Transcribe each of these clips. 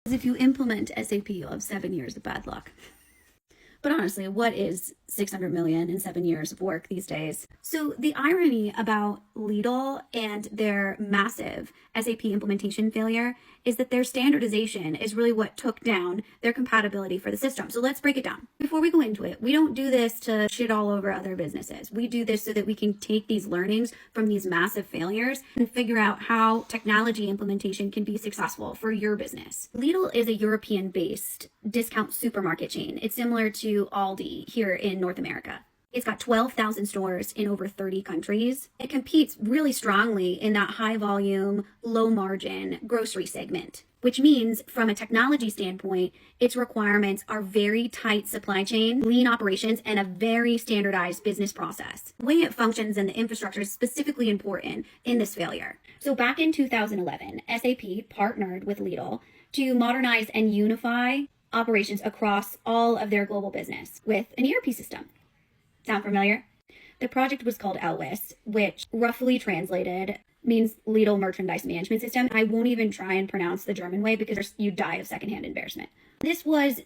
If you implement SAP, you'll have 7 years of bad luck. But honestly, what is 600 million in 7 years of work these days? So the irony about Lidl and their massive SAP implementation failure is that their standardization is really what took down their compatibility for the system. So let's break it down. Before we go into it, we don't do this to shit all over other businesses. We do this so that we can take these learnings from these massive failures and figure out how technology implementation can be successful for your business. Lidl is a European-based discount supermarket chain. It's similar to Aldi here in North America. It's got 12,000 stores in over 30 countries. It competes really strongly in that high volume, low margin grocery segment, which means from a technology standpoint, its requirements are very tight supply chain, lean operations, and a very standardized business process. The way it functions and the infrastructure is specifically important in this failure. So back in 2011, SAP partnered with Lidl to modernize and unify operations across all of their global business with an ERP system. Sound familiar? The project was called Elwis, which roughly translated means Lidl Merchandise Management System. I won't even try and pronounce the German way because you die of secondhand embarrassment. This was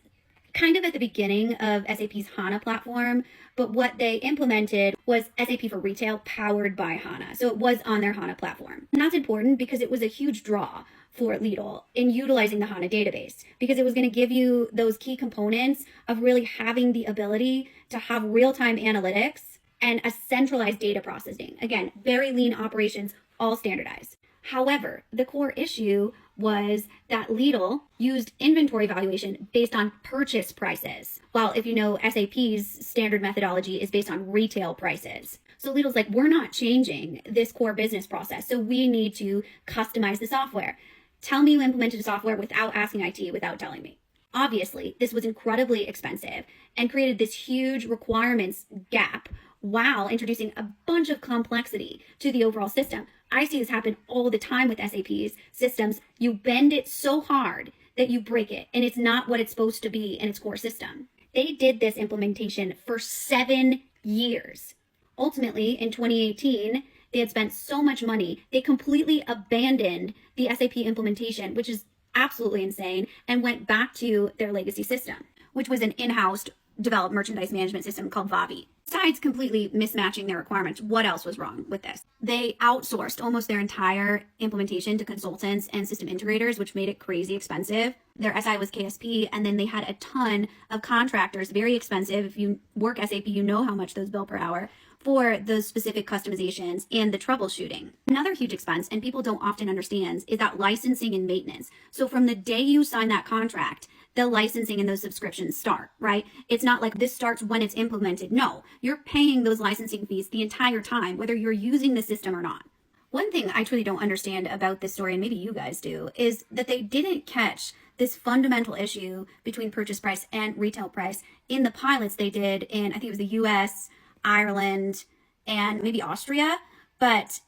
kind of at the beginning of SAP's HANA platform, but what they implemented was SAP for Retail powered by HANA. So it was on their HANA platform. And that's important because it was a huge draw for Lidl in utilizing the HANA database, because it was going to give you those key components of really having the ability to have real-time analytics and a centralized data processing. Again, very lean operations, all standardized. However, the core issue was that Lidl used inventory valuation based on purchase prices, while if you know SAP's standard methodology is based on retail prices. So Lidl's like, we're not changing this core business process, so we need to customize the software. Tell me you implemented a software without asking IT, without telling me. Obviously, this was incredibly expensive and created this huge requirements gap while introducing a bunch of complexity to the overall system. I see this happen all the time with SAP's systems. You bend it so hard that you break it, and it's not what it's supposed to be in its core system. They did this implementation for 7 years. Ultimately, in 2018, they had spent so much money, they completely abandoned the SAP implementation, which is absolutely insane, and went back to their legacy system, which was an in-house developed merchandise management system called Vavi. Besides completely mismatching their requirements, what else was wrong with this? They outsourced almost their entire implementation to consultants and system integrators, which made it crazy expensive. Their SI was KSP, and then they had a ton of contractors, very expensive. If you work SAP, you know how much those bill per hour for those specific customizations and the troubleshooting. Another huge expense, and people don't often understand, is that licensing and maintenance. So from the day you sign that contract, the licensing and those subscriptions start, right? It's not like this starts when it's implemented. No, you're paying those licensing fees the entire time, whether you're using the system or not. One thing I truly don't understand about this story, and maybe you guys do, is that they didn't catch this fundamental issue between purchase price and retail price in the pilots they did in, I think it was the US, Ireland, and maybe Austria, but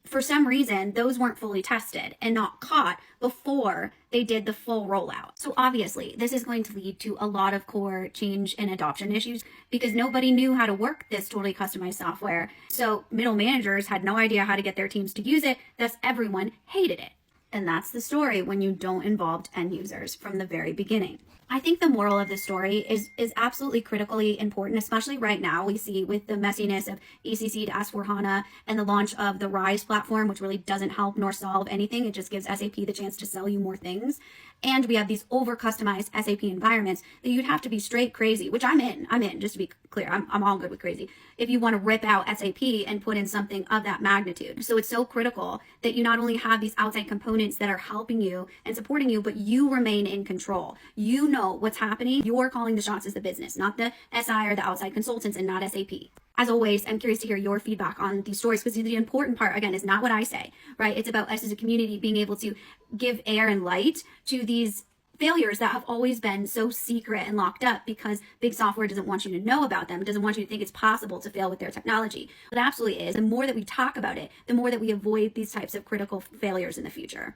for some reason, those weren't fully tested and not caught before they did the full rollout. So obviously, this is going to lead to a lot of core change and adoption issues because nobody knew how to work this totally customized software. So middle managers had no idea how to get their teams to use it, thus everyone hated it. And that's the story when you don't involve end users from the very beginning. I think the moral of the story is absolutely critically important, especially right now. We see with the messiness of ECC to S/4HANA and the launch of the RISE platform, which really doesn't help nor solve anything. It just gives SAP the chance to sell you more things. And we have these over-customized SAP environments that you'd have to be straight crazy, which I'm in, just to be clear. I'm all good with crazy. If you want to rip out SAP and put in something of that magnitude. So it's so critical that you not only have these outside components that are helping you and supporting you, but you remain in control. You know what's happening. You're calling the shots as the business, not the SI or the outside consultants and not SAP. As always, I'm curious to hear your feedback on these stories because the important part, again, is not what I say, right? It's about us as a community being able to give air and light to these failures that have always been so secret and locked up because big software doesn't want you to know about them, doesn't want you to think it's possible to fail with their technology. It absolutely is. The more that we talk about it, the more that we avoid these types of critical failures in the future.